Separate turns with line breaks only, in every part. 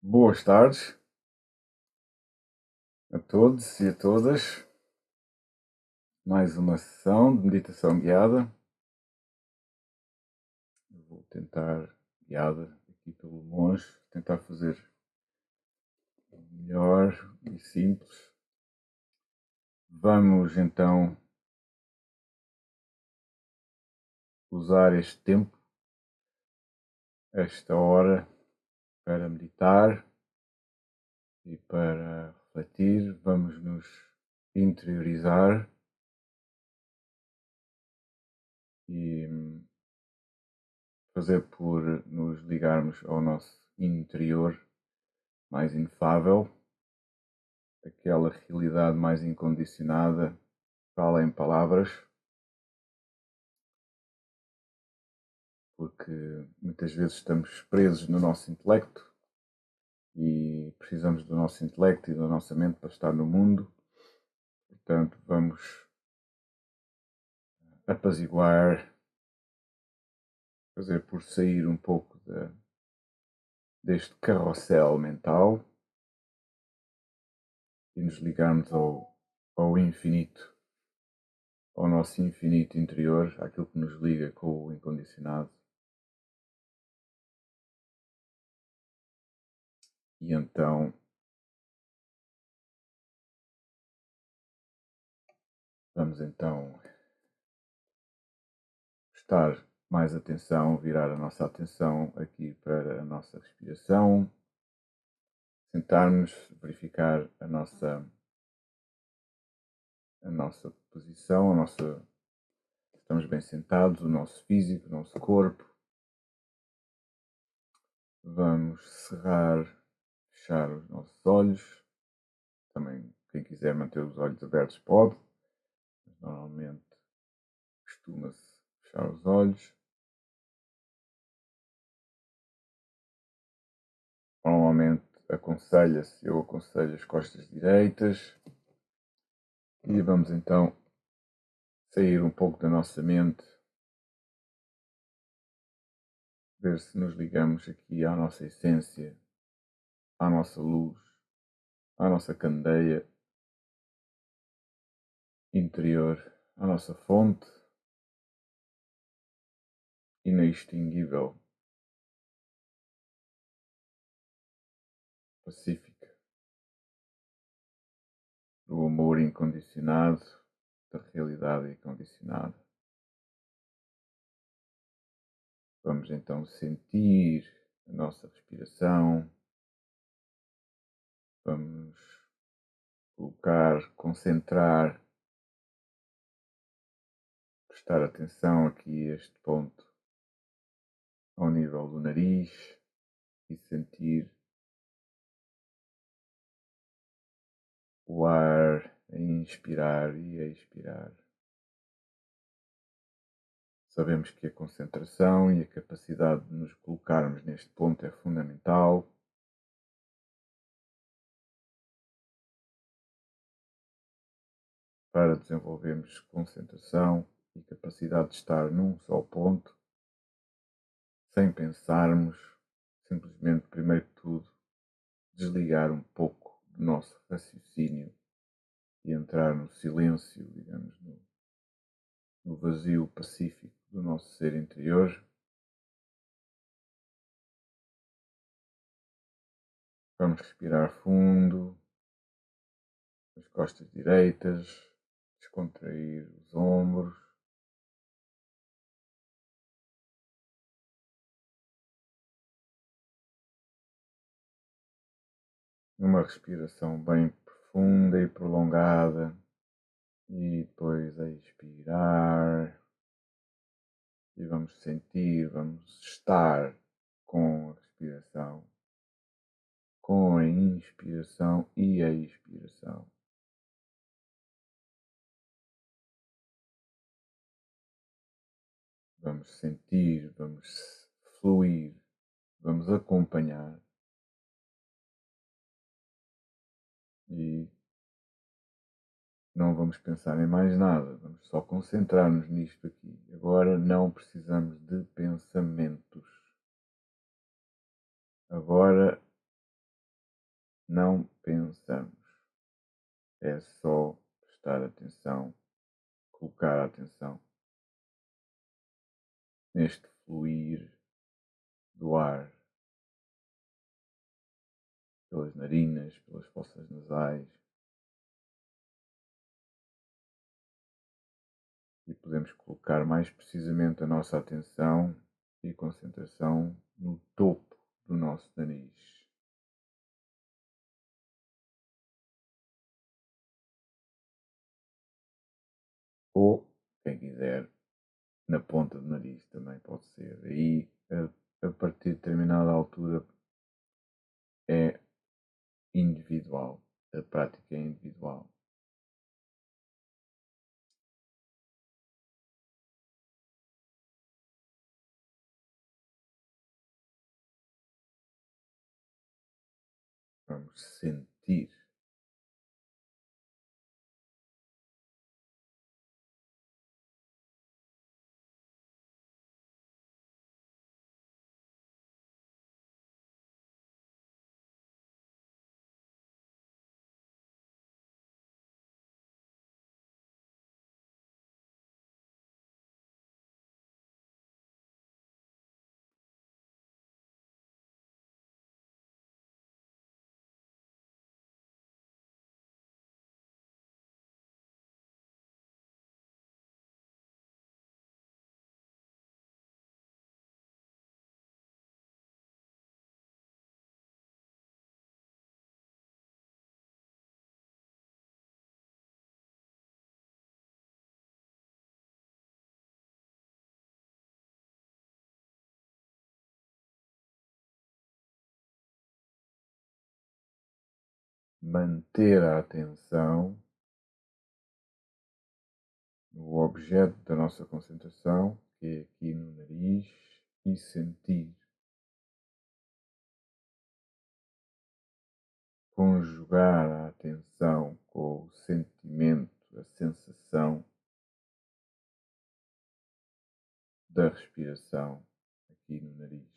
Boas tardes a todos e a todas. Mais uma sessão de meditação guiada. Eu vou tentar, guiada aqui pelo monge, tentar fazer melhor e simples. Vamos então usar este tempo, esta hora, para meditar e para refletir. Vamos nos interiorizar e fazer por nos ligarmos ao nosso interior mais inefável, aquela realidade mais incondicionada, fala em palavras, porque muitas vezes estamos presos no nosso intelecto e precisamos do nosso intelecto e da nossa mente para estar no mundo. Portanto, vamos apaziguar, fazer por sair um pouco deste carrossel mental e nos ligarmos ao infinito, ao nosso infinito interior, àquilo que nos liga com o incondicionado. E então vamos então prestar mais atenção, virar a nossa atenção aqui para a nossa respiração, sentarmos, verificar a nossa posição, estamos bem sentados, o nosso físico, o nosso corpo. Vamos fechar os nossos olhos. Também, quem quiser manter os olhos abertos pode, mas normalmente costuma-se fechar os olhos. Normalmente eu aconselho as costas direitas. E vamos então sair um pouco da nossa mente, ver se nos ligamos aqui à nossa essência, à nossa luz, à nossa candeia interior, à nossa fonte inextinguível, pacífica, do amor incondicionado, da realidade incondicionada. Vamos então sentir a nossa respiração, vamos concentrar, prestar atenção aqui a este ponto, ao nível do nariz, e sentir o ar a inspirar e a expirar. Sabemos que a concentração e a capacidade de nos colocarmos neste ponto é fundamental. Para desenvolvermos concentração e capacidade de estar num só ponto, sem pensarmos, simplesmente, primeiro de tudo, desligar um pouco do nosso raciocínio e entrar no silêncio, digamos, no vazio pacífico do nosso ser interior. Vamos respirar fundo, as costas direitas, descontrair os ombros. Numa respiração bem profunda e prolongada. E depois a expirar. E vamos sentir, vamos estar com a respiração, com a inspiração e a expiração. Vamos sentir, vamos fluir, vamos acompanhar e não vamos pensar em mais nada, vamos só concentrar-nos nisto aqui. Agora não precisamos de pensamentos. Agora não pensamos. É só prestar atenção, colocar a atenção neste fluir do ar pelas narinas, pelas fossas nasais, e podemos colocar mais precisamente a nossa atenção e concentração no topo do nosso nariz. Ou, quem quiser, na ponta do nariz também pode ser. Aí, a partir de determinada altura, é individual. A prática é individual. Vamos sentir. Manter a atenção no objeto da nossa concentração, que é aqui no nariz, e sentir. Conjugar a atenção com o sentimento, a sensação da respiração aqui no nariz.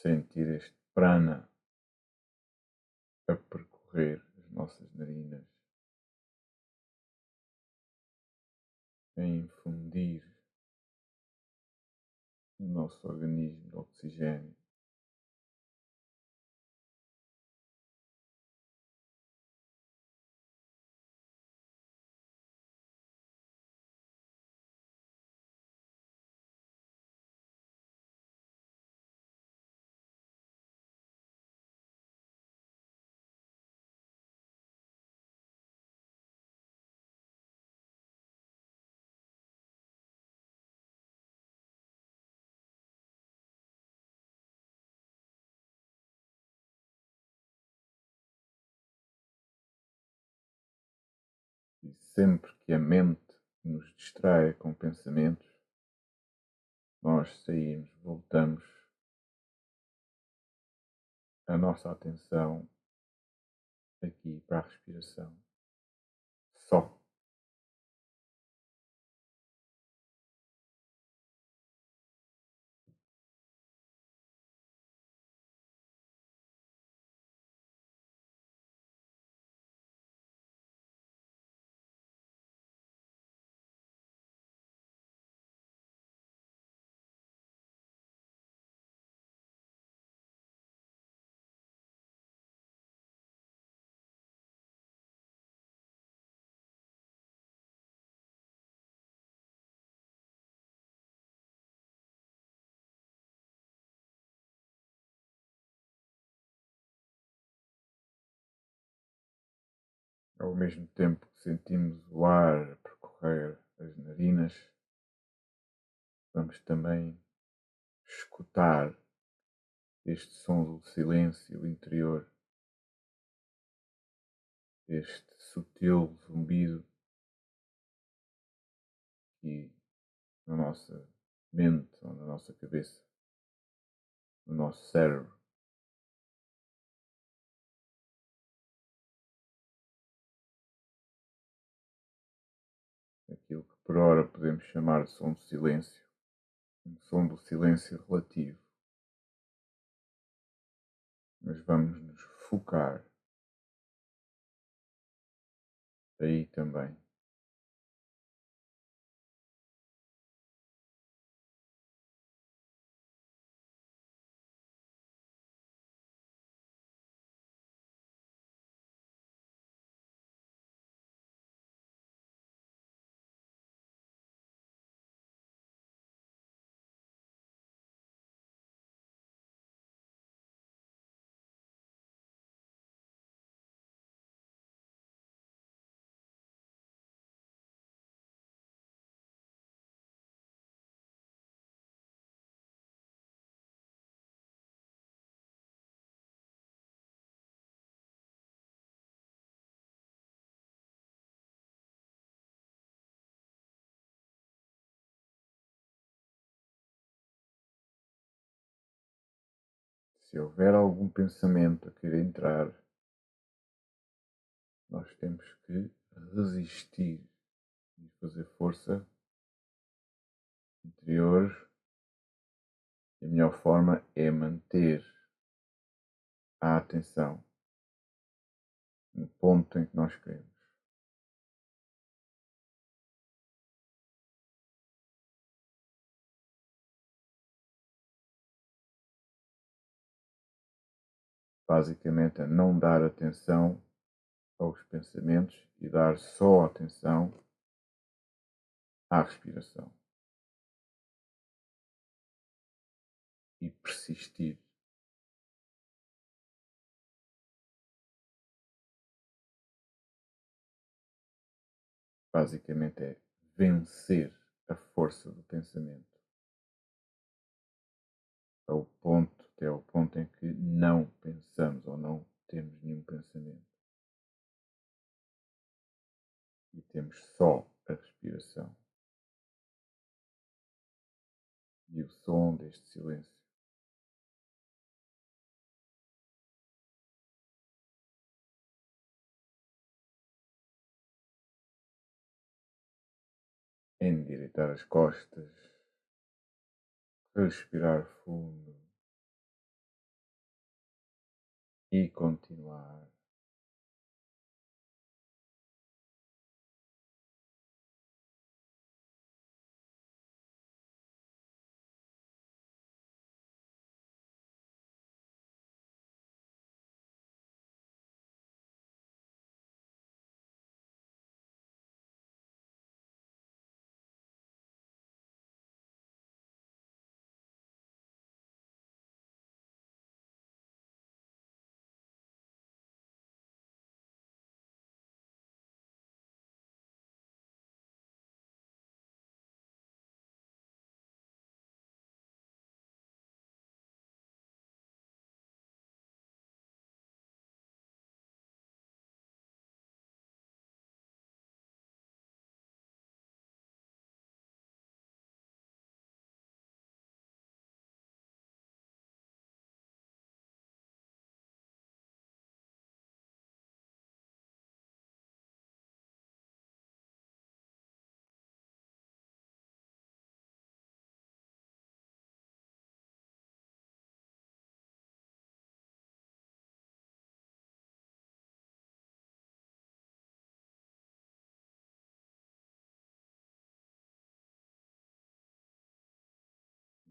Sentir este prana a percorrer as nossas narinas, a infundir no nosso organismo de oxigênio. E sempre que a mente nos distrai com pensamentos, nós saímos, voltamos a nossa atenção aqui para a respiração. Só. Ao mesmo tempo que sentimos o ar percorrer as narinas, vamos também escutar este som do silêncio interior, este sutil zumbido aqui na nossa mente ou na nossa cabeça, no nosso cérebro. Aquilo que por ora podemos chamar de som de silêncio, um som do silêncio relativo, mas vamos nos focar aí também. Se houver algum pensamento a querer entrar, nós temos que resistir e fazer força interior. E a melhor forma é manter a atenção no ponto em que nós queremos. Basicamente, é não dar atenção aos pensamentos e dar só atenção à respiração e persistir. Basicamente, é vencer a força do pensamento até ao ponto em que não pensamos ou não temos nenhum pensamento e temos só a respiração e o som deste silêncio. Endireitar as costas, respirar fundo e continuar.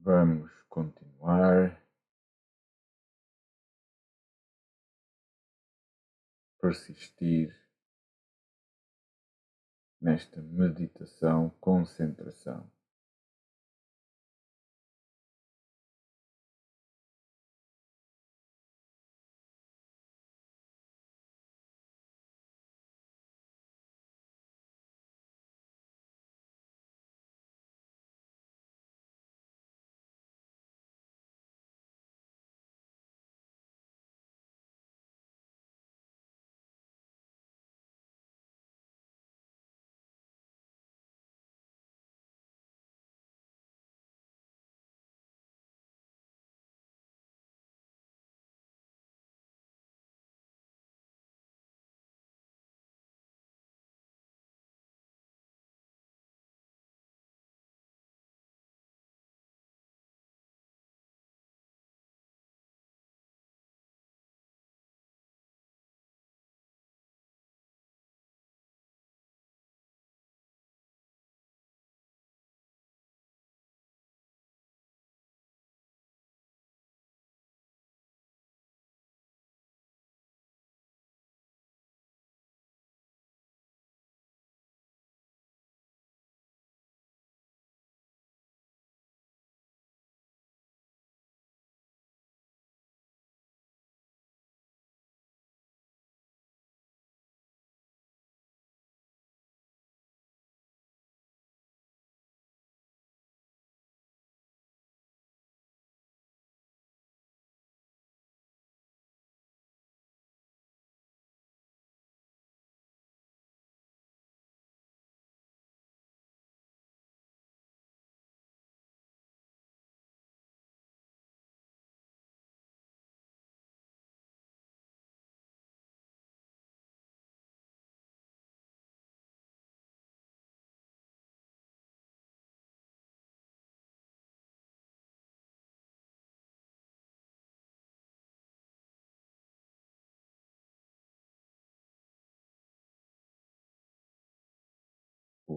Vamos continuar, persistir nesta meditação, concentração.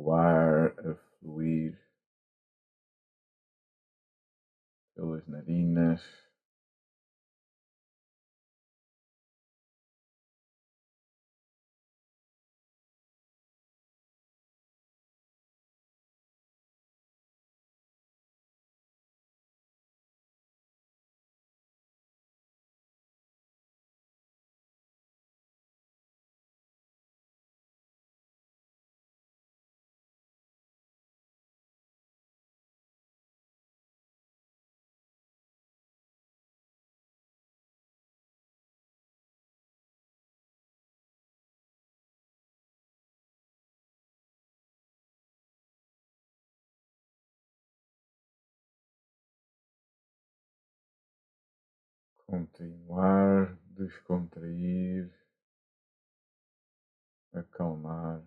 o ar a fluir pelas narinas, continuar, descontrair, acalmar.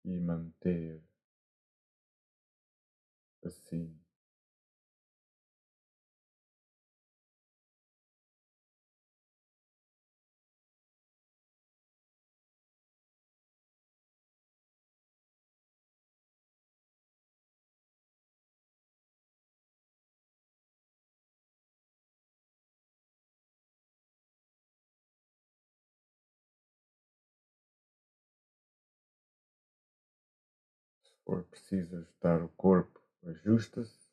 E manter assim. Se for preciso ajustar o corpo, ajusta-se.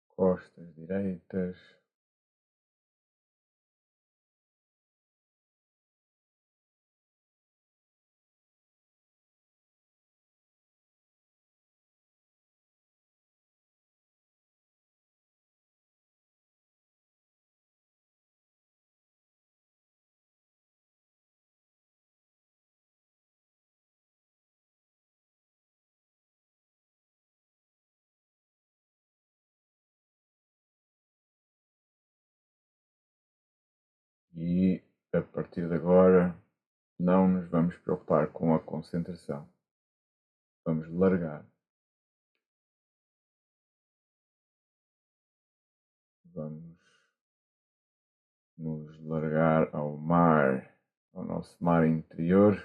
Costas direitas, e a partir de agora não nos vamos preocupar com a concentração. Vamos largar. Vamos nos largar ao mar, ao nosso mar interior.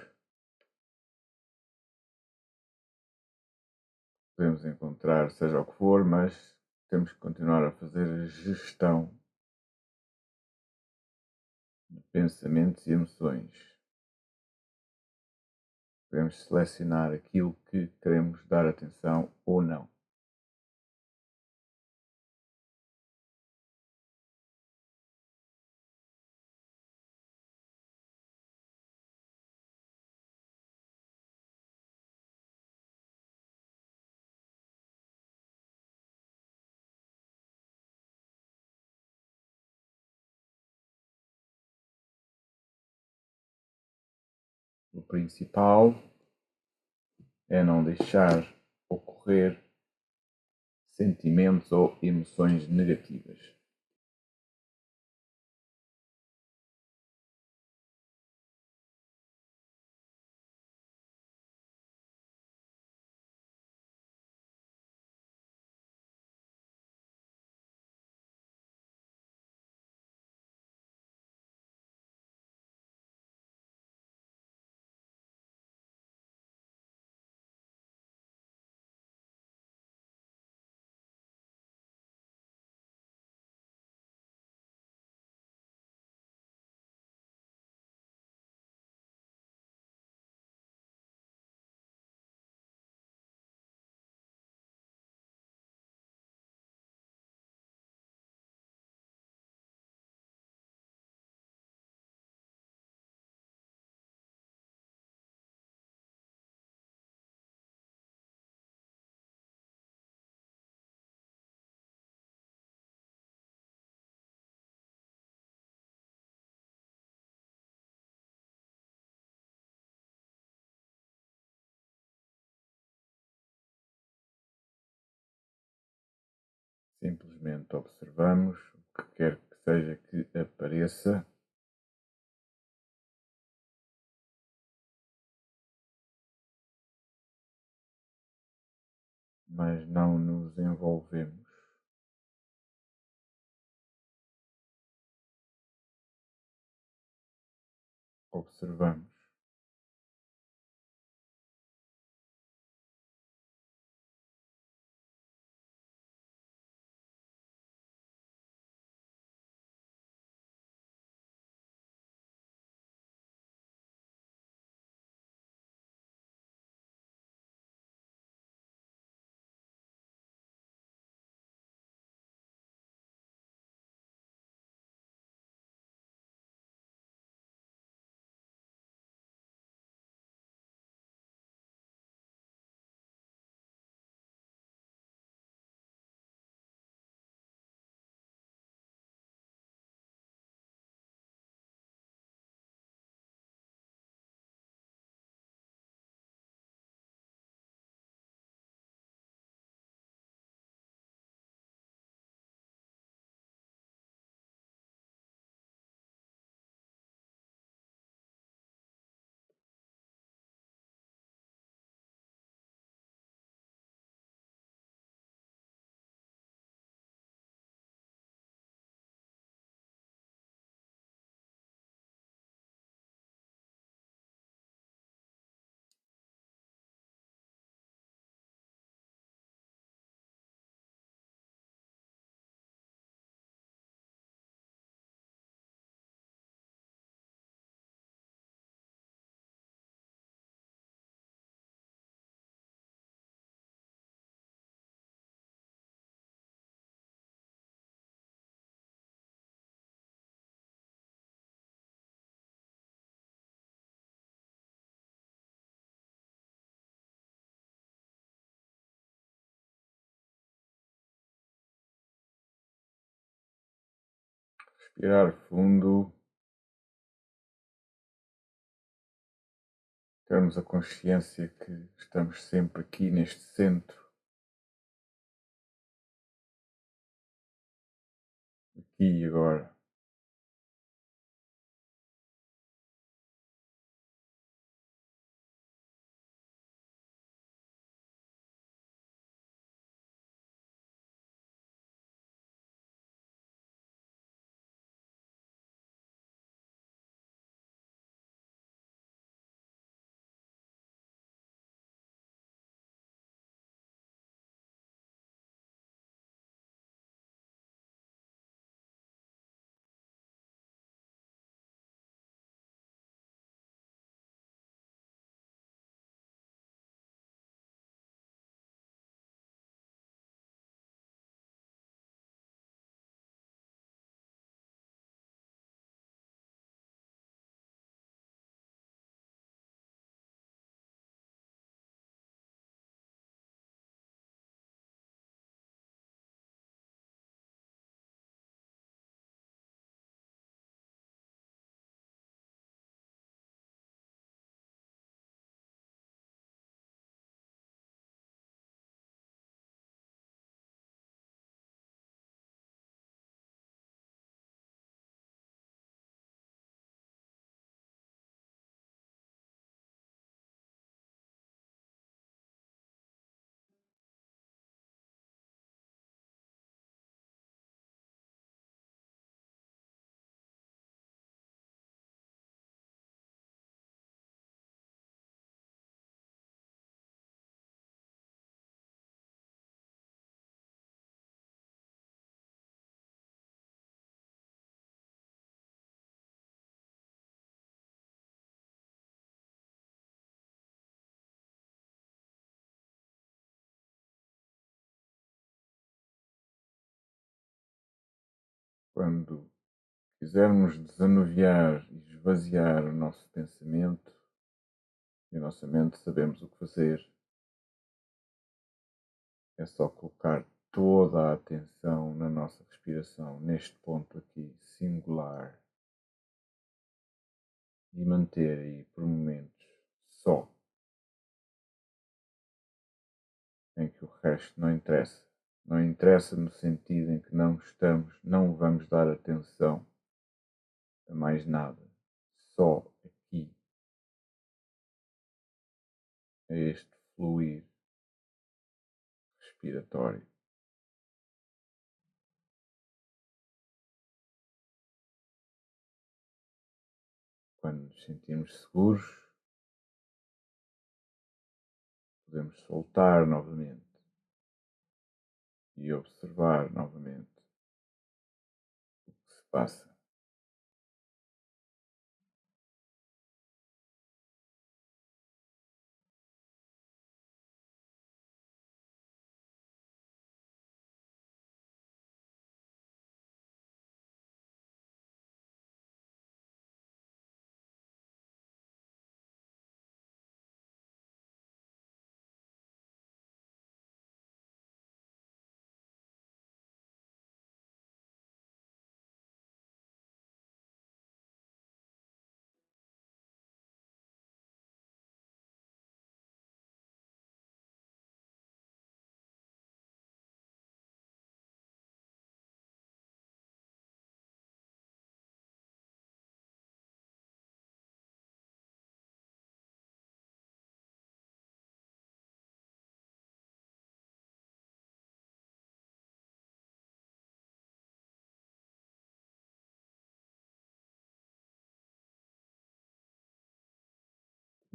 Podemos encontrar seja o que for, mas temos que continuar a fazer a gestão de pensamentos e emoções. Podemos selecionar aquilo que queremos dar atenção ou não. O principal é não deixar ocorrer sentimentos ou emoções negativas. Simplesmente observamos o que quer que seja que apareça mas não nos envolvemos. Observamos. Respirar fundo, termos a consciência que estamos sempre aqui neste centro, aqui e agora. Quando quisermos desanuviar e esvaziar o nosso pensamento e a nossa mente, sabemos o que fazer. É só colocar toda a atenção na nossa respiração, neste ponto aqui, singular, e manter aí por momentos só, em que o resto não interessa. Não interessa no sentido em que não vamos dar atenção a mais nada. Só aqui, a este fluir respiratório. Quando nos sentimos seguros, podemos soltar novamente e observar novamente o que se passa.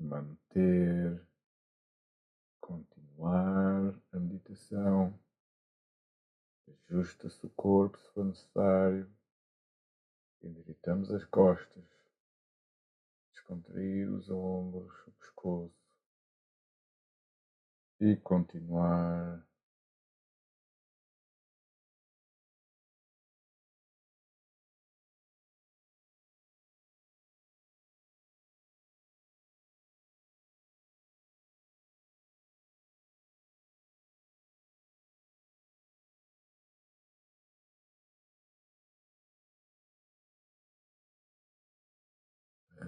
Manter, continuar a meditação, ajusta-se o corpo se for necessário, endireitamos as costas, descontrair os ombros, o pescoço e continuar.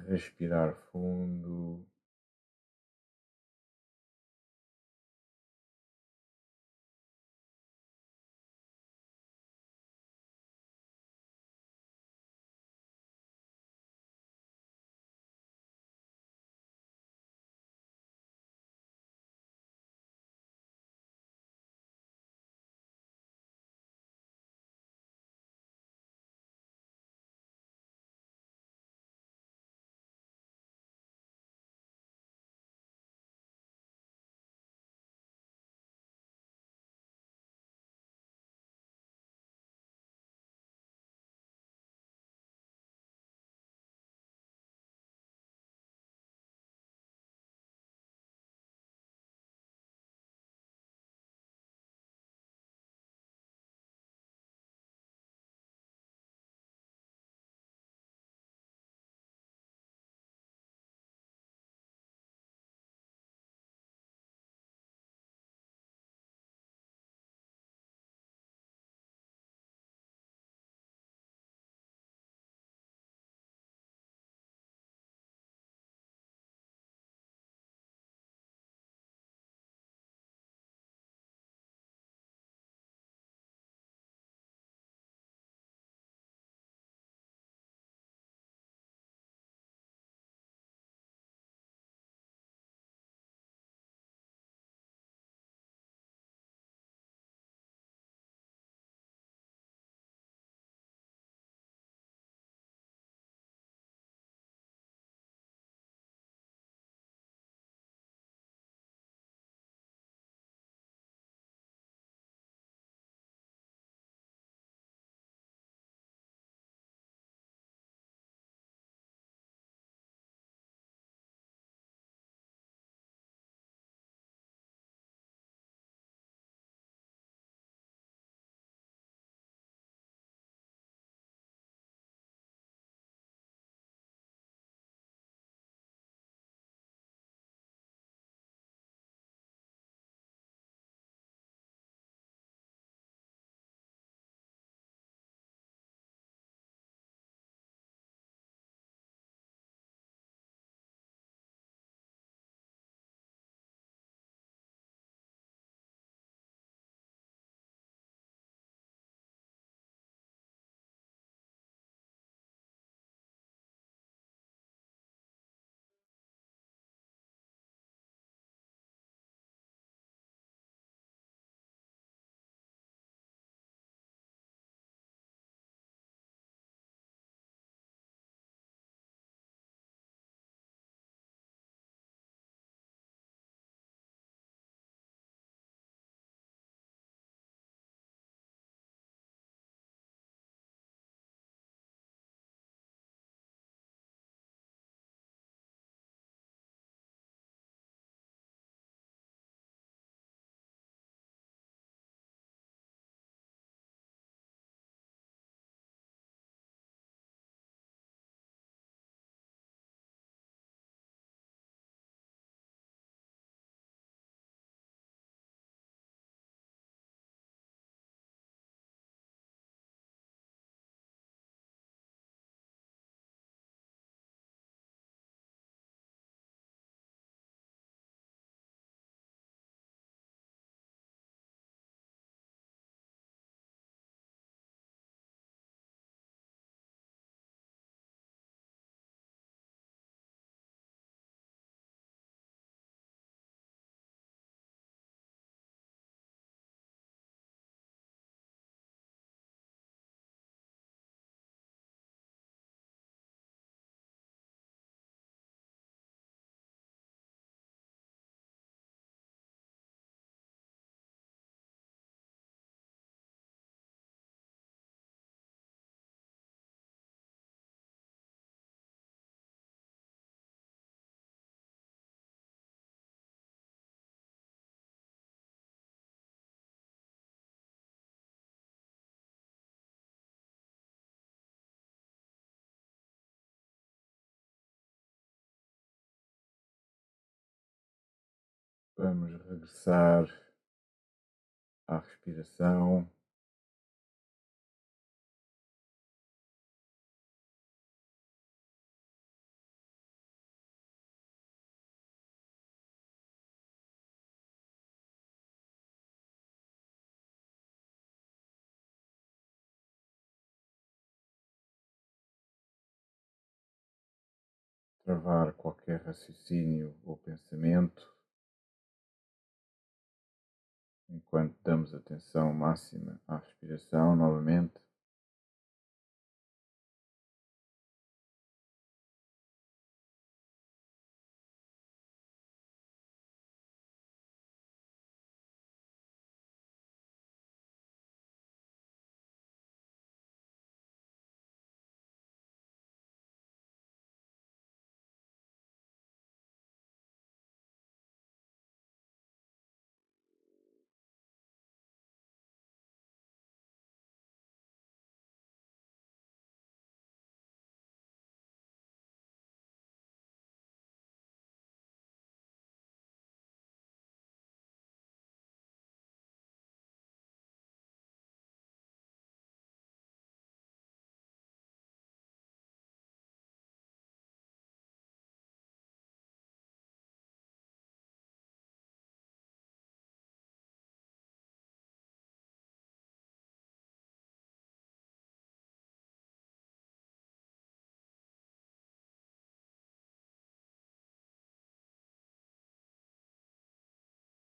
Respirar fundo. Vamos regressar à respiração. Travar qualquer raciocínio ou pensamento enquanto damos atenção máxima à respiração novamente.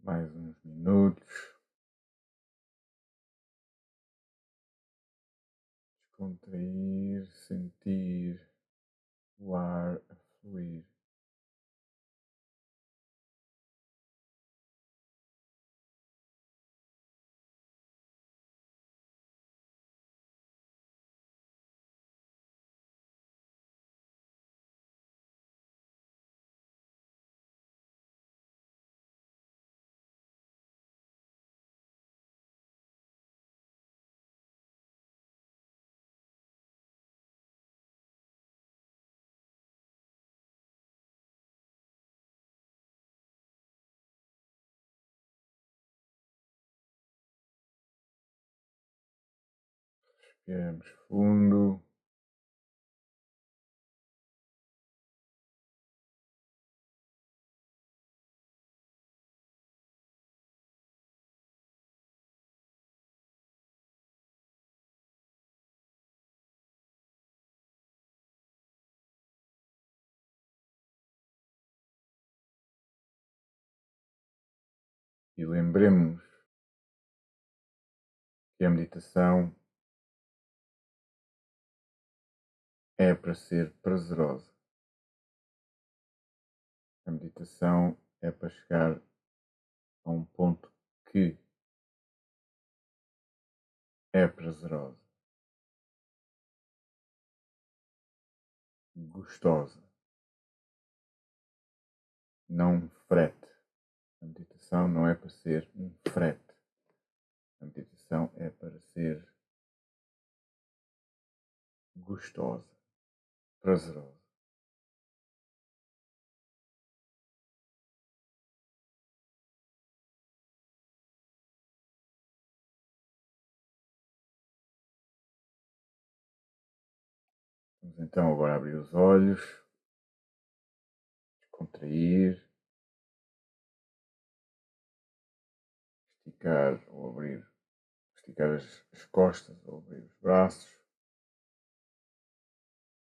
Mais uns minutos. Descontrair, sentir o ar a fluir. Respiramos fundo. E lembremos que a meditação é para ser prazerosa. A meditação é para chegar a um ponto que é prazerosa, gostosa, não um frete. A meditação não é para ser um frete. A meditação é para ser gostosa, prazerosa. Vamos então agora abrir os olhos, contrair, esticar ou abrir, esticar as costas ou abrir os braços,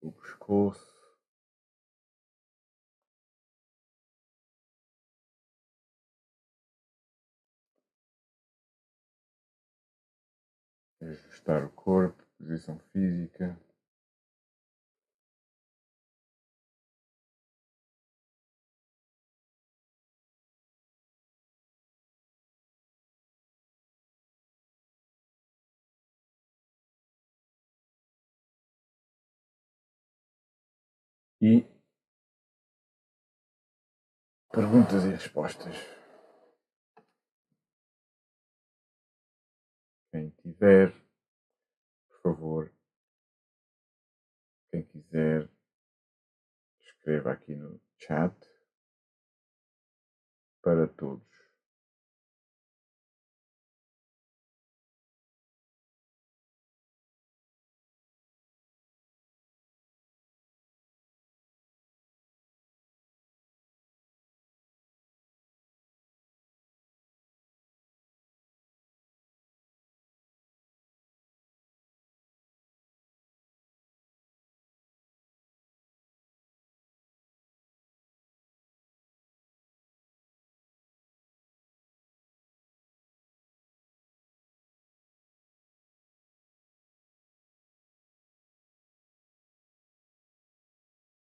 o pescoço. Ajustar o corpo, posição física. E perguntas e respostas. Quem tiver, por favor, quem quiser, escreva aqui no chat para todos.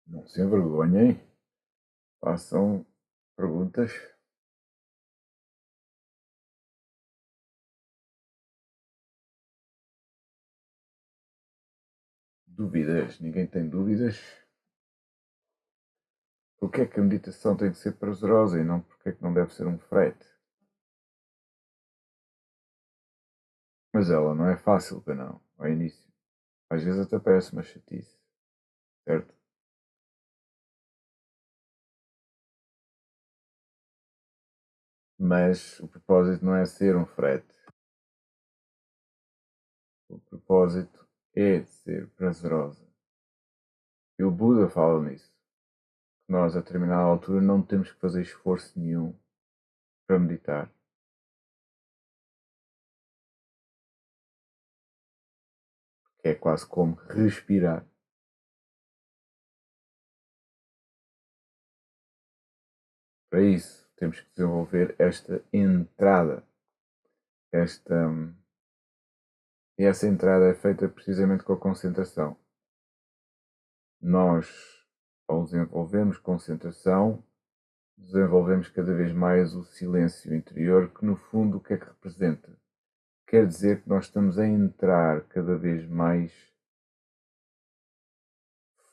Não se envergonhem, façam perguntas. Dúvidas? Ninguém tem dúvidas? Porque é que a meditação tem que ser prazerosa e não porque é que não deve ser um frete? Mas ela não é fácil, para não, ao início. Às vezes até parece uma chatice, certo? Mas o propósito não é ser um frete. O propósito é ser prazerosa. E o Buda fala nisso. Que nós, a determinada altura, não temos que fazer esforço nenhum para meditar. Que é quase como respirar. Para isso, temos que desenvolver esta entrada. E essa entrada é feita precisamente com a concentração. Nós, ao desenvolvermos concentração, desenvolvemos cada vez mais o silêncio interior, que no fundo o que é que representa? Quer dizer que nós estamos a entrar cada vez mais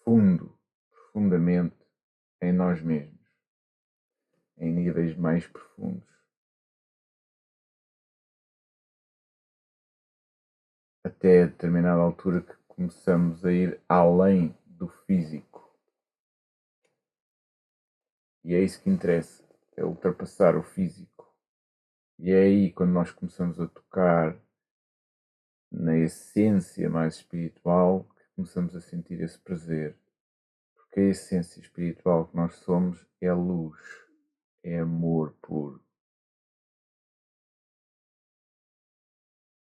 profundamente em nós mesmos, em níveis mais profundos. Até a determinada altura que começamos a ir além do físico. E é isso que interessa, é ultrapassar o físico. E é aí quando nós começamos a tocar na essência mais espiritual que começamos a sentir esse prazer. Porque a essência espiritual que nós somos é luz, é amor puro.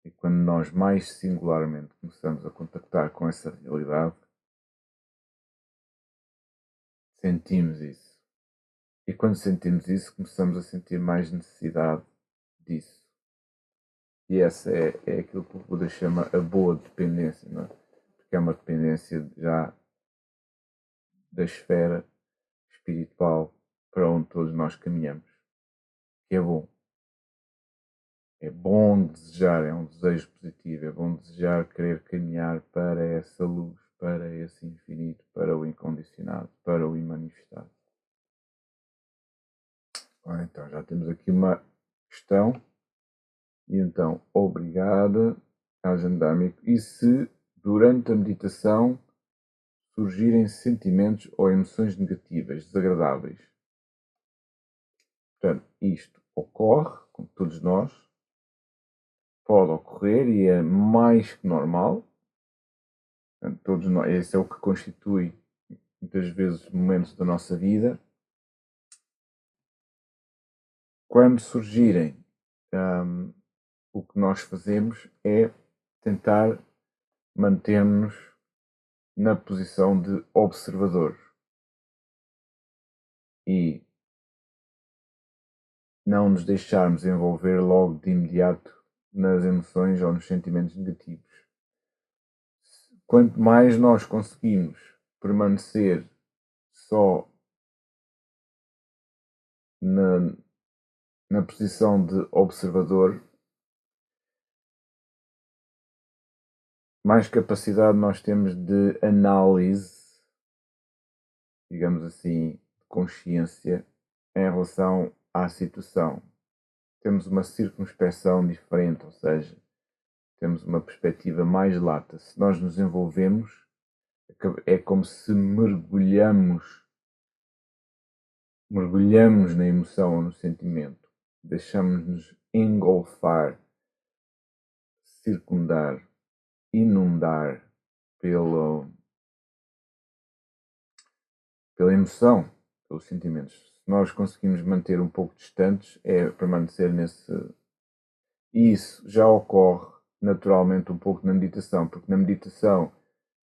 E quando nós mais singularmente começamos a contactar com essa realidade, sentimos isso. E quando sentimos isso, começamos a sentir mais necessidade disso. E essa é aquilo que o Buda chama a boa dependência, não é? Porque é uma dependência já da esfera espiritual para onde todos nós caminhamos. Que é bom. É bom desejar, é um desejo positivo, é bom desejar querer caminhar para essa luz, para esse infinito, para o incondicionado, para o imanifestado. Ora, então, já temos aqui uma questão. E então, obrigada, Ajandâmico. E se, durante a meditação, surgirem sentimentos ou emoções negativas, desagradáveis? Portanto, isto ocorre, com todos nós, pode ocorrer e é mais que normal. Portanto, todos nós, esse é o que constitui, muitas vezes, momentos da nossa vida. Quando surgirem, o que nós fazemos é tentar manter-nos na posição de observador e não nos deixarmos envolver logo de imediato nas emoções ou nos sentimentos negativos. Quanto mais nós conseguimos permanecer só na posição de observador, mais capacidade nós temos de análise, digamos assim, de consciência em relação à situação. Temos uma circunspeção diferente, ou seja, temos uma perspectiva mais lata. Se nós nos envolvemos, é como se mergulhamos mergulhamos na emoção ou no sentimento, deixamos-nos engolfar, circundar, inundar pela emoção, pelos sentimentos. Se nós conseguimos manter um pouco distantes, é permanecer nesse. E isso já ocorre naturalmente um pouco na meditação, porque na meditação,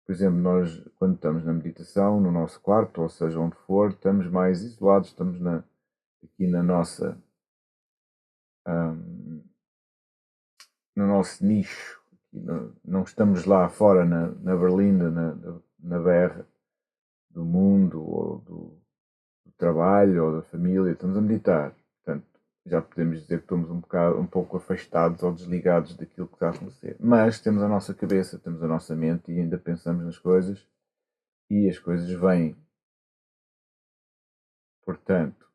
por exemplo, nós quando estamos na meditação, no nosso quarto, ou seja, onde for, estamos mais isolados, estamos aqui na nossa. No nosso nicho, não estamos lá fora na berlinda, na berra do mundo ou do trabalho ou da família, estamos a meditar. Portanto, já podemos dizer que estamos um pouco afastados ou desligados daquilo que está a acontecer. Mas temos a nossa cabeça, temos a nossa mente e ainda pensamos nas coisas e as coisas vêm. Portanto,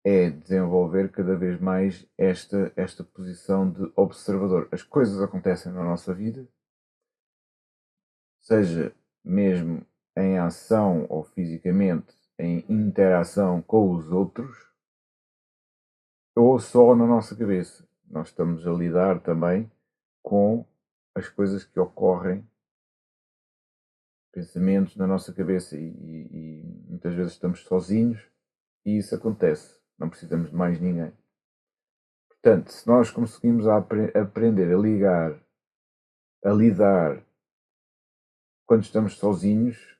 é desenvolver cada vez mais esta posição de observador. As coisas acontecem na nossa vida, seja mesmo em ação ou fisicamente em interação com os outros, ou só na nossa cabeça. Nós estamos a lidar também com as coisas que ocorrem, pensamentos na nossa cabeça e muitas vezes estamos sozinhos e isso acontece. Não precisamos de mais ninguém. Portanto, se nós conseguimos aprender a lidar quando estamos sozinhos,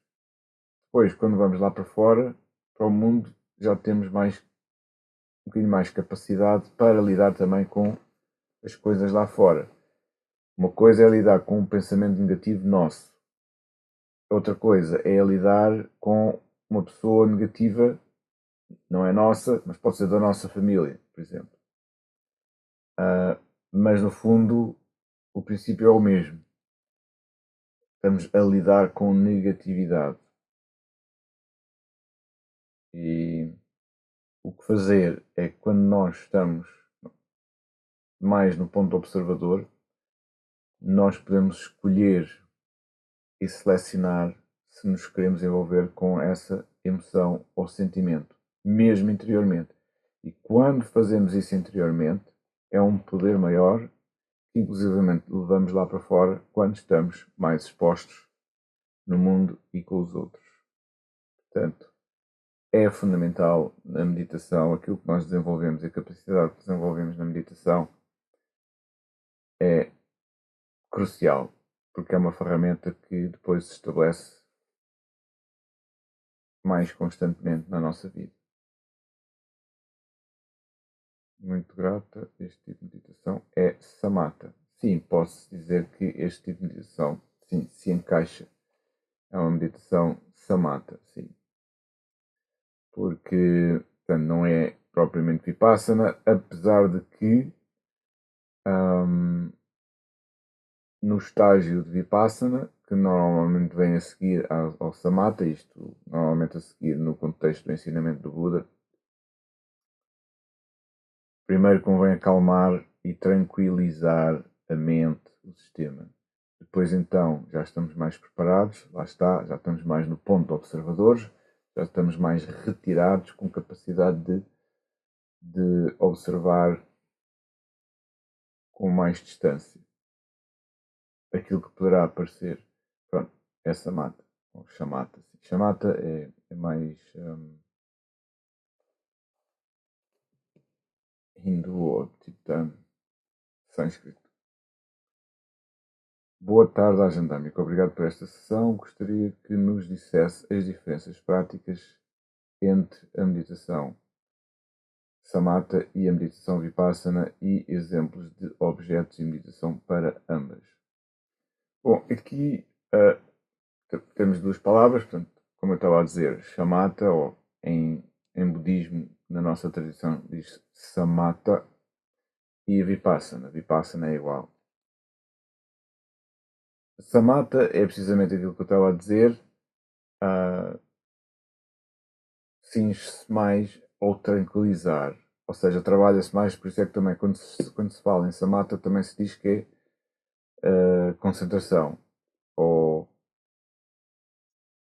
depois quando vamos lá para fora, para o mundo, já temos um bocadinho mais capacidade para lidar também com as coisas lá fora. Uma coisa é lidar com um pensamento negativo nosso. Outra coisa é lidar com uma pessoa negativa, não é nossa, mas pode ser da nossa família, por exemplo. Mas no fundo, o princípio é o mesmo. Estamos a lidar com negatividade. E o que fazer é que quando nós estamos mais no ponto observador, nós podemos escolher e selecionar se nos queremos envolver com essa emoção ou sentimento, mesmo interiormente. E quando fazemos isso interiormente, é um poder maior que inclusivamente levamos lá para fora quando estamos mais expostos no mundo e com os outros. Portanto, é fundamental na meditação, aquilo que nós desenvolvemos e a capacidade que desenvolvemos na meditação é crucial, porque é uma ferramenta que depois se estabelece mais constantemente na nossa vida. Muito grata, este tipo de meditação é samatha. Sim, posso dizer que este tipo de meditação sim, se encaixa. É uma meditação samatha, sim. Porque, portanto, não é propriamente vipassana, apesar de que no estágio de vipassana, que normalmente vem a seguir ao samatha, isto normalmente a seguir no contexto do ensinamento do Buda, primeiro convém acalmar e tranquilizar a mente, o sistema. Depois então já estamos mais preparados, lá está, já estamos mais no ponto de observadores, já estamos mais retirados com capacidade de observar com mais distância aquilo que poderá aparecer. Pronto, é samatha, ou chamata. Chamata é mais hindu ou tibetano, sânscrito. Boa tarde, Agendâmico. Obrigado por esta sessão. Gostaria que nos dissesse as diferenças práticas entre a meditação samatha e a meditação vipassana e exemplos de objetos de meditação para ambas. Bom, aqui temos duas palavras, portanto, como eu estava a dizer, shamatha, ou em budismo, na nossa tradição, diz samatha, e vipassana. Vipassana é igual. Samatha é precisamente aquilo que eu estava a dizer, cinge-se mais ou tranquilizar, ou seja, trabalha-se mais, por isso é que também quando se fala em samatha também se diz que é concentração, ou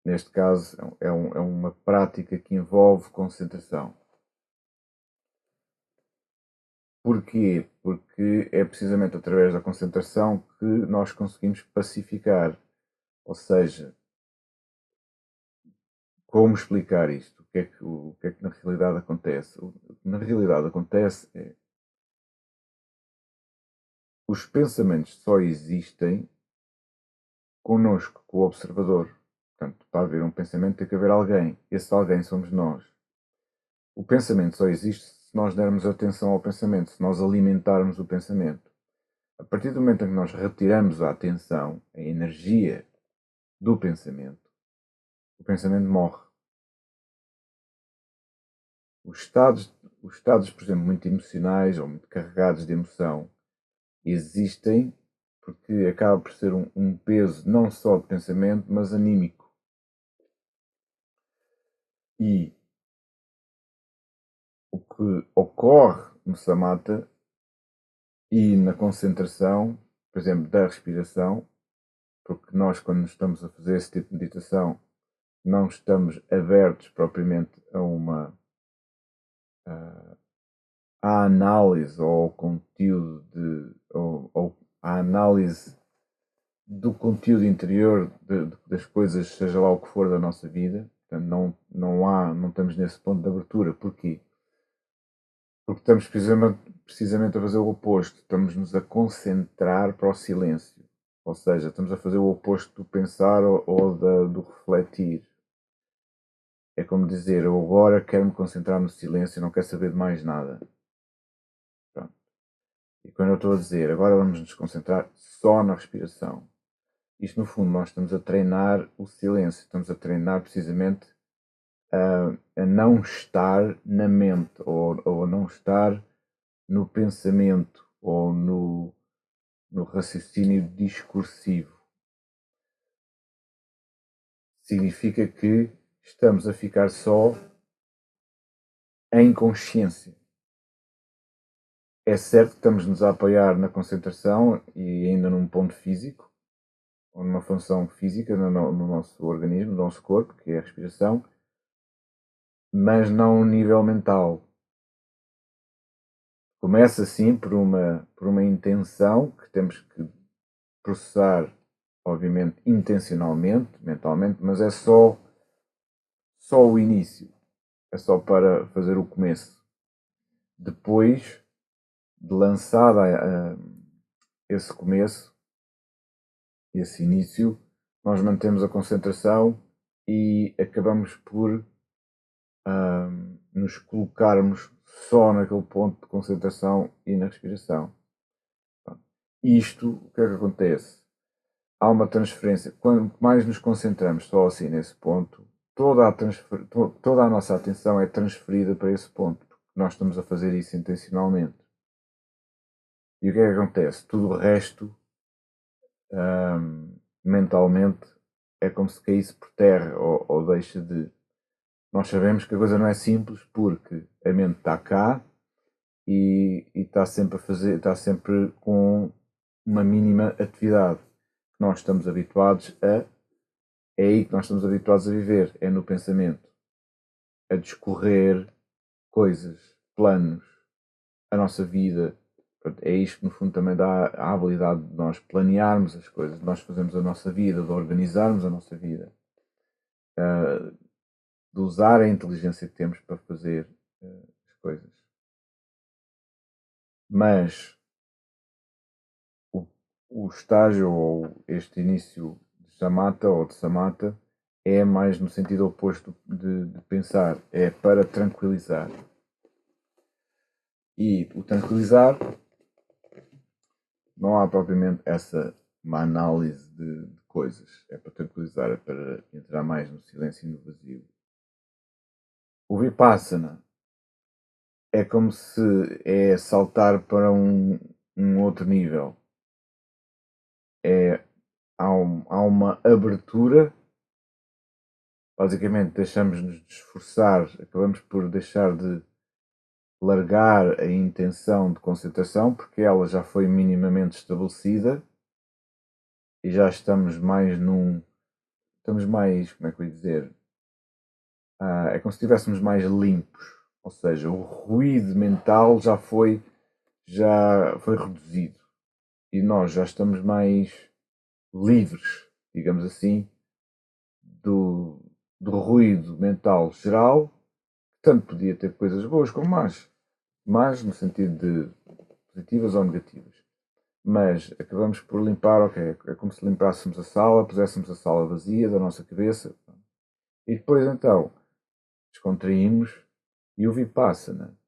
neste caso é uma prática que envolve concentração. Porquê? Porque é precisamente através da concentração que nós conseguimos pacificar. Ou seja, como explicar isto? O que é que na realidade acontece? O que na realidade acontece é os pensamentos só existem connosco, com o observador. Portanto, para haver um pensamento tem que haver alguém. Esse alguém somos nós. O pensamento só existe se nós dermos atenção ao pensamento, se nós alimentarmos o pensamento. A partir do momento em que nós retiramos a atenção, a energia do pensamento, o pensamento morre. Os estados, por exemplo, muito emocionais ou muito carregados de emoção, existem porque acaba por ser um peso não só de pensamento, mas anímico. E o que ocorre no samatha e na concentração, por exemplo, da respiração, porque nós, quando estamos a fazer esse tipo de meditação, não estamos abertos propriamente a uma à análise ou ao conteúdo ou à análise do conteúdo interior das coisas, seja lá o que for da nossa vida. Portanto, não estamos nesse ponto de abertura. Porquê? Porque estamos precisamente a fazer o oposto. Estamos-nos a concentrar para o silêncio. Ou seja, estamos a fazer o oposto do pensar ou do refletir. É como dizer, eu agora quero me concentrar no silêncio e não quero saber de mais nada. Pronto. E quando eu estou a dizer, agora vamos nos concentrar só na respiração. Isto, no fundo, nós estamos a treinar o silêncio. Estamos a treinar precisamente a não estar na mente ou a não estar no pensamento ou no raciocínio discursivo. Significa que estamos a ficar só em consciência. É certo que estamos-nos a apoiar na concentração e ainda num ponto físico, ou numa função física no nosso organismo, no nosso corpo, que é a respiração, mas não a nível mental. Começa sim por uma intenção que temos que processar, obviamente, intencionalmente, mentalmente, mas é só o início. É só para fazer o começo. Depois de lançada esse começo, esse início, nós mantemos a concentração e acabamos por nos colocarmos só naquele ponto de concentração e na respiração. Isto, o que é que acontece? Há uma transferência. Quanto mais nos concentramos só assim nesse ponto, toda a nossa atenção é transferida para esse ponto, porque nós estamos a fazer isso intencionalmente. E o que é que acontece? Tudo o resto, mentalmente, é como se caísse por terra ou deixa de. Nós sabemos que a coisa não é simples porque a mente está cá e está sempre a fazer, está sempre com uma mínima atividade que nós estamos habituados a. É aí que nós estamos habituados a viver, é no pensamento, a discorrer coisas, planos, a nossa vida. É isto que no fundo também dá a habilidade de nós planearmos as coisas, de nós fazermos a nossa vida, de organizarmos a nossa vida, de usar a inteligência que temos para fazer as coisas. Mas o estágio ou este início de chamata ou de samata é mais no sentido oposto de pensar, é para tranquilizar. E o tranquilizar não há propriamente uma análise de coisas, é para tranquilizar, é para entrar mais no silêncio e no vazio. O Vipassana é como se é saltar para um outro nível. Há uma abertura. Basicamente, deixamos-nos de esforçar, acabamos por deixar de largar a intenção de concentração, porque ela já foi minimamente estabelecida e já estamos mais Estamos mais, como é que eu ia dizer? É como se estivéssemos mais limpos. Ou seja, o ruído mental já foi reduzido e nós já estamos mais livres, digamos assim, do, do ruído mental geral, que tanto podia ter coisas boas como más. Más no sentido de positivas ou negativas. Mas acabamos por limpar, ok, é como se limpássemos a sala, puséssemos a sala vazia da nossa cabeça. E depois então descontraímos e o Vipassana.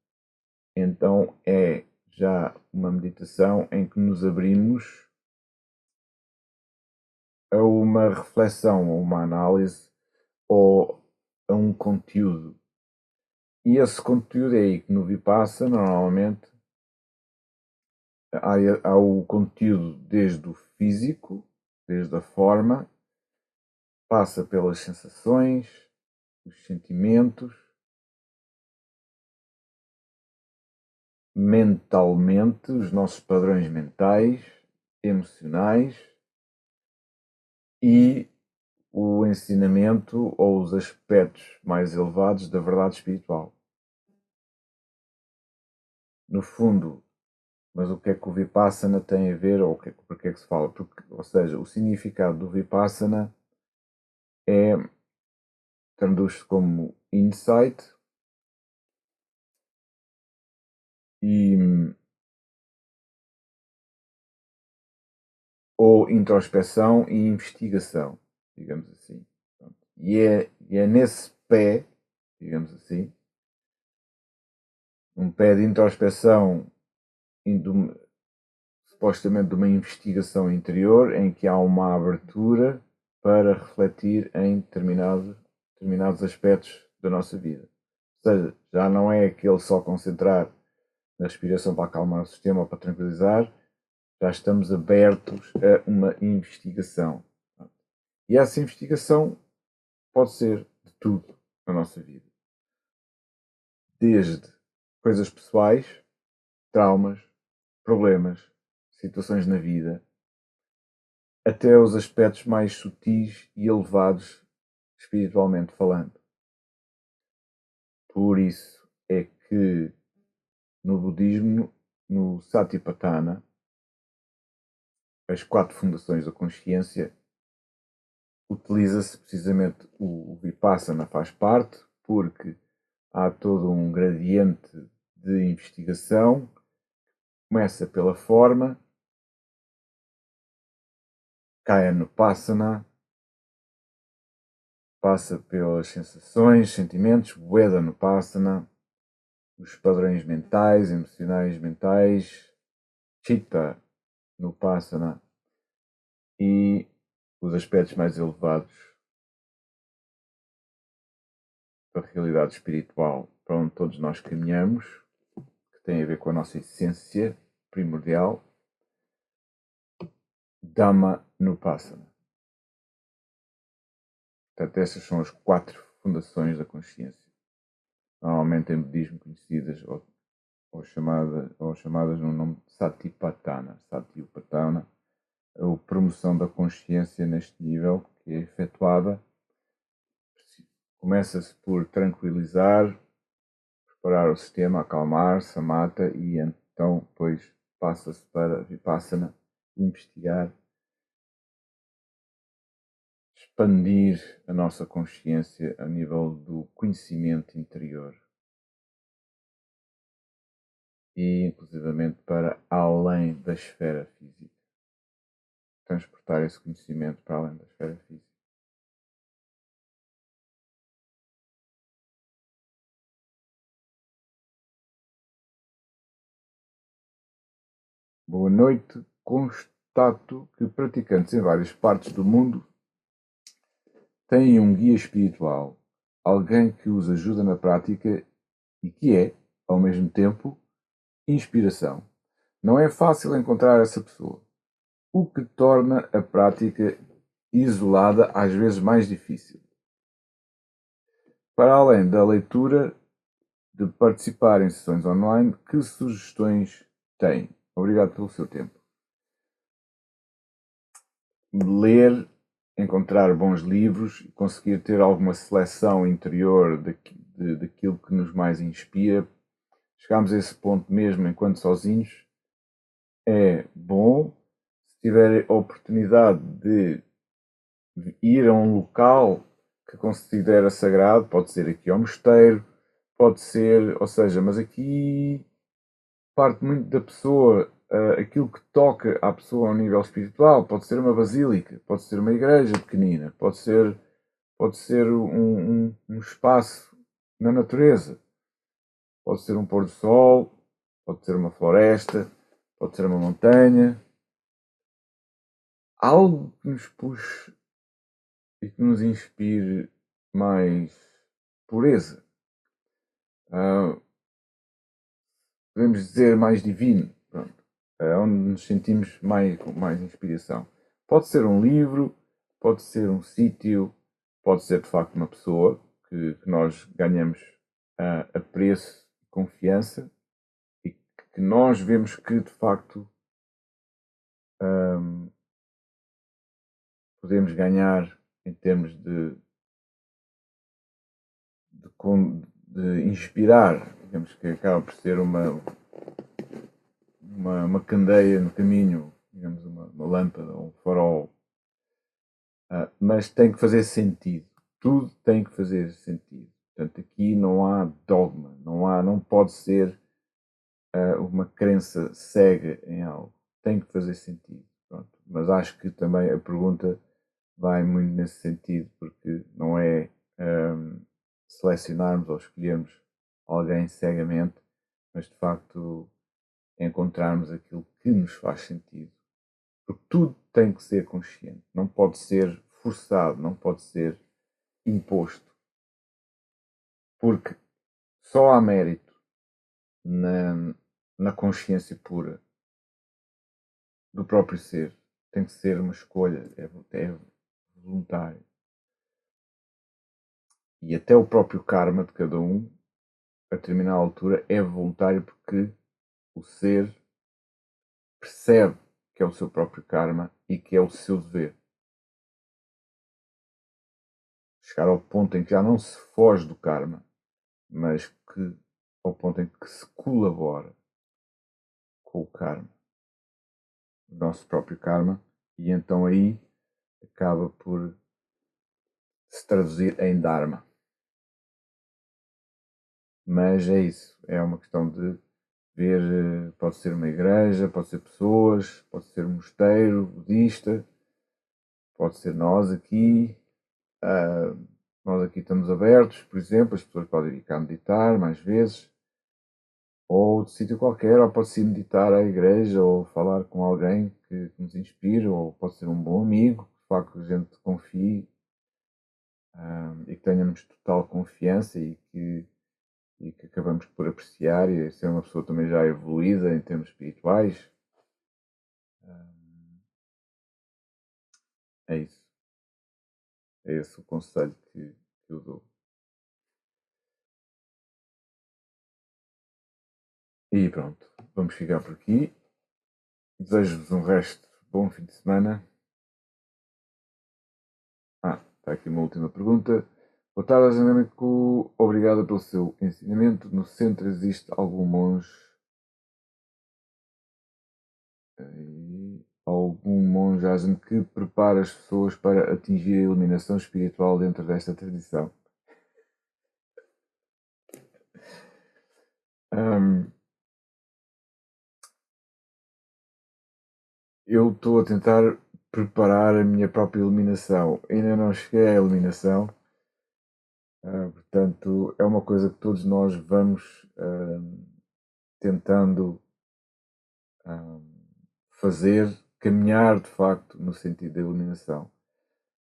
Então é já uma meditação em que nos abrimos a uma reflexão, a uma análise ou a um conteúdo. E esse conteúdo é aí que no Vipassana normalmente há o conteúdo desde o físico, desde a forma, passa pelas sensações, os sentimentos, mentalmente, os nossos padrões mentais, emocionais e o ensinamento ou os aspectos mais elevados da verdade espiritual. No fundo, mas o que é que o Vipassana tem a ver, ou porque é que se fala? Porque, ou seja, o significado do Vipassana traduz-se como insight e, ou introspeção e investigação, digamos assim. E é nesse pé, digamos assim, um pé de introspeção, supostamente de uma investigação interior, em que há uma abertura para refletir em determinados aspectos da nossa vida. Ou seja, já não é aquele só concentrar na respiração para acalmar o sistema ou para tranquilizar, já estamos abertos a uma investigação. E essa investigação pode ser de tudo na nossa vida. Desde coisas pessoais, traumas, problemas, situações na vida, até os aspectos mais sutis e elevados espiritualmente falando. Por isso é que no budismo, no Satipatthana, as 4 fundações da consciência, utiliza-se precisamente o Vipassana faz parte, porque há todo um gradiente de investigação, começa pela forma, cai no Passana, passa pelas sensações, sentimentos, Veda no Passana, os padrões mentais, emocionais, mentais, Chitta no Passana e os aspectos mais elevados da realidade espiritual para onde todos nós caminhamos, que tem a ver com a nossa essência primordial, Dhamma Nupassana. Portanto, essas são as 4 fundações da consciência, normalmente em budismo conhecidas ou chamadas no nome de Satipatthana. Satipatthana, a promoção da consciência neste nível, que é efetuada, começa-se por tranquilizar, preparar o sistema, acalmar, samatha, e então depois passa-se para Vipassana, investigar, expandir a nossa consciência a nível do conhecimento interior e inclusivamente para além da esfera física. Transportar esse conhecimento para além da esfera física. Boa noite. Constato que praticantes em várias partes do mundo têm um guia espiritual, alguém que os ajuda na prática e que é, ao mesmo tempo, inspiração. Não é fácil encontrar essa pessoa, o que torna a prática isolada às vezes mais difícil. Para além da leitura, de participar em sessões online, que sugestões tem? Obrigado pelo seu tempo. Ler, encontrar bons livros, conseguir ter alguma seleção interior daquilo que nos mais inspira. Chegámos a esse ponto mesmo enquanto sozinhos, é bom se tiver a oportunidade de ir a um local que considera sagrado, pode ser aqui ao mosteiro, pode ser, ou seja, mas aqui parte muito da pessoa, aquilo que toca à pessoa ao nível espiritual, pode ser uma basílica, pode ser uma igreja pequenina, pode ser um espaço na natureza, pode ser um pôr do sol, pode ser uma floresta, pode ser uma montanha, algo que nos puxe e que nos inspire mais pureza. Podemos dizer mais divino, pronto, onde nos sentimos com mais inspiração. Pode ser um livro, pode ser um sítio, pode ser de facto uma pessoa que nós ganhamos apreço e confiança e que nós vemos que de facto podemos ganhar em termos de inspirar, digamos que acaba por ser uma candeia no caminho, digamos uma lâmpada ou um farol, mas tem que fazer sentido. Tudo tem que fazer sentido. Portanto, aqui não há dogma, não pode ser uma crença cega em algo. Tem que fazer sentido. Pronto. Mas acho que também a pergunta vai muito nesse sentido, porque não é selecionarmos ou escolhermos alguém cegamente, mas de facto encontrarmos aquilo que nos faz sentido. Porque tudo tem que ser consciente, não pode ser forçado, não pode ser imposto. Porque só há mérito na consciência pura do próprio ser. Tem que ser uma escolha, é voluntário. E até o próprio karma de cada um, a determinada altura, é voluntário porque o ser percebe que é o seu próprio karma e que é o seu dever. Chegar ao ponto em que já não se foge do karma, mas que ao ponto em que se colabora com o karma, o nosso próprio karma, e então aí acaba por se traduzir em dharma. Mas é isso, é uma questão de ver, pode ser uma igreja, pode ser pessoas, pode ser um mosteiro budista, pode ser nós aqui. Nós aqui estamos abertos, por exemplo, as pessoas podem vir cá meditar mais vezes, ou de sítio qualquer, ou pode ser meditar à igreja, ou falar com alguém que nos inspire, ou pode ser um bom amigo, de facto a gente confie e que tenhamos total confiança e que acabamos por apreciar e ser uma pessoa também já evoluída em termos espirituais. É isso. É esse o conselho que eu dou. E pronto, vamos ficar por aqui. Desejo-vos um resto de bom fim de semana. Está aqui uma última pergunta. Boa tarde, Angélico. Obrigado pelo seu ensinamento. No centro existe algum monge? Algum monge que prepara as pessoas para atingir a iluminação espiritual dentro desta tradição? Eu estou a tentar preparar a minha própria iluminação. Ainda não cheguei à iluminação. Portanto, é uma coisa que todos nós vamos tentando fazer, caminhar de facto no sentido da iluminação.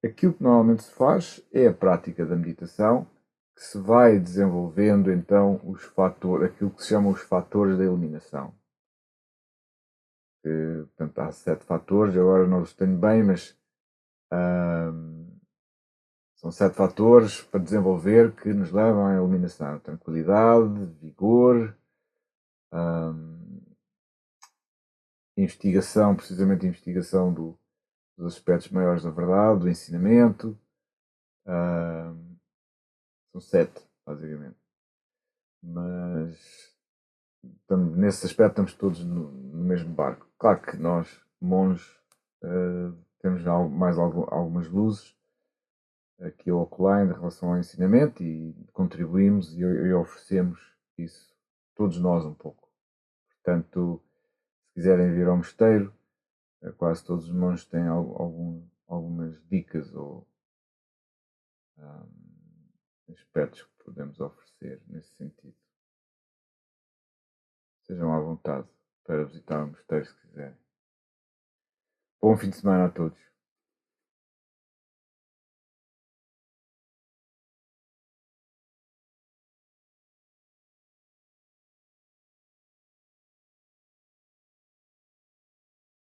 Aquilo que normalmente se faz é a prática da meditação, que se vai desenvolvendo então aquilo que se chama os fatores da iluminação. Portanto, há 7 fatores, agora não os tenho bem, mas são 7 fatores para desenvolver que nos levam à iluminação: tranquilidade, vigor, investigação, precisamente a investigação dos aspectos maiores da verdade, do ensinamento. São 7, basicamente. Mas nesse aspecto estamos todos no mesmo barco. Claro que nós, monges, temos algumas luzes aqui ou acolá em relação ao ensinamento e contribuímos e oferecemos isso, todos nós um pouco. Portanto, se quiserem vir ao mosteiro, quase todos os monges têm algumas dicas ou aspectos que podemos oferecer nesse sentido. Sejam à vontade para visitar o mosteiro se quiserem. Bom fim de semana a todos.